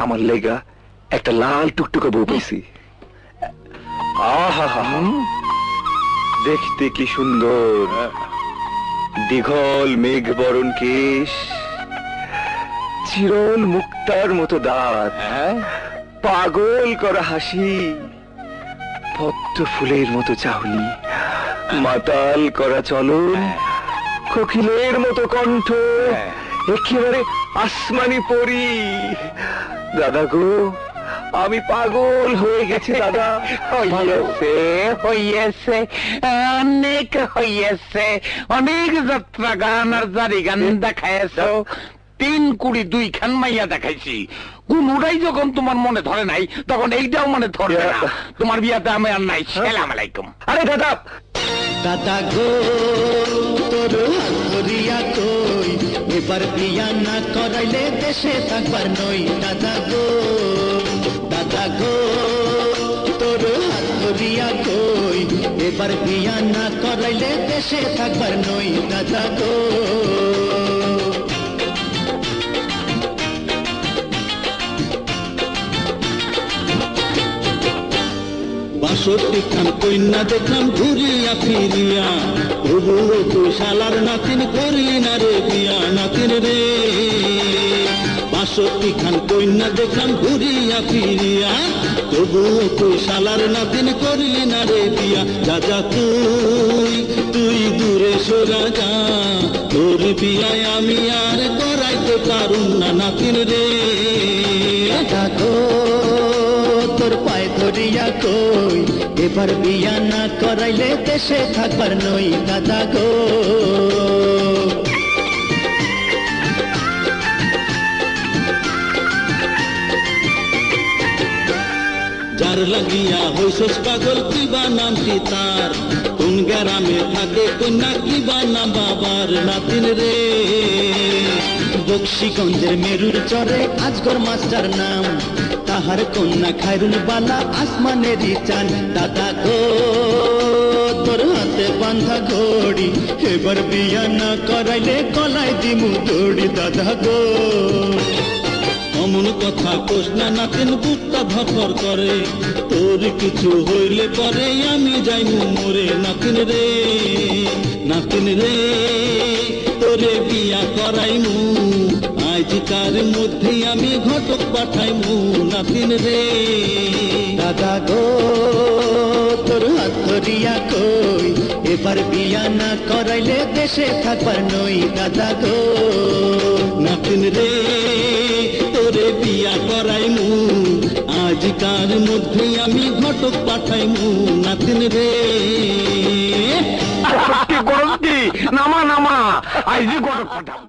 আমার লেগা একটা লাল টুকটুকে বউ পেয়েছি। আহা, দেখতে কি সুন্দর, দীঘল মেঘ বরণ কেশ, চিরল মুক্তার মতো দাঁত, পাগল করা হাসি, পদ্ম ফুলের মতো চাহনি, মাতাল করা চলন, কোকিলের মতো কণ্ঠ, একেবারে আসমানি পরী। দাদা গো, আমি পাগল হয়ে গেছি দাদা। হইয়াছে অনেক হইয়াছে, অনেক যাত্রা গান আর জারি গান দেখাইছ, 3 কুড়ি 2 খান মাইয়া দেখাইছি, কোনটাই যখন তোমার মনে ধরে নাই তখন এইটাও মনে ধরবে না। তোমার বিয়াতে আমি আর নাই। সালাম আলাইকুম। আরে দাদা, দাদা গো তোর হাত ধরিয়া কই, এবার বিয়া না করাইলে দেশে থাকবার নই। দাদা গো, দাদা গো তোর হাত ধরিয়া কই, এবার বিয়া না করাইলে দেশে থাকবার নই। দাদা গো, 62 খান কন্যা দেখলাম ঘুরিয়া ফিরিয়া, তবুও তুই শালার নাতিন করলি না রে বিয়া। নাতিন রে, 62 খান কন্যা দেখলাম ঘুরিয়া ফিরিয়া, তবুও তুই শালার নাতিন করলি না রে বিয়া। যা যা তুই দূরে সরা যা, তোর বিয়ায় আমি আর করাইতে পারুম না। নাতিন রে, তোর পায়ে ধরিয়া কই, এবার বিয়া না করাইলে দেশে থাকবার নই। দাদা গো, যার লাগিয়া হইছস পাগল কিবা নামটি তার, কোন গ্রামে থাকে কন্যা কিবা নাম বাবার। নাতিন রে, বক্সিগঞ্জের মেরুর চরে আজগর মাস্টার নাম, তাহার কন্যা খায়রুল বালা আসমানেরই চান। দাদা গো, তোর হাতে বান্ধা ঘড়ি, এবার বিয়া না করাইলে গলায় দিমু দড়ি। দাদা গো, অমন কথা কোস না নাতিন, বুকটা ধরফর করে, তোর কিছু হইলে পরে আমি যাইমু মরে। নাতিন রে, নাতিন রে তোরে বিয়া করাইমু, আজকার মধ্যে আমি ঘটক পাঠাইমু। নাতিন রে, দাদা গো তোর হাত ধরিয়া কই, এবার বিয়া না করাইলে দেশে থাকবার নই। দাদা গো, নাতিন রে তোরে বিয়া করাইমু, আজকার মধ্যে আমি ঘটক পাঠাইমু। নাতিন রে, সত্যি গরম কি নামা নামা, আইজি ঘটক পাঠাম।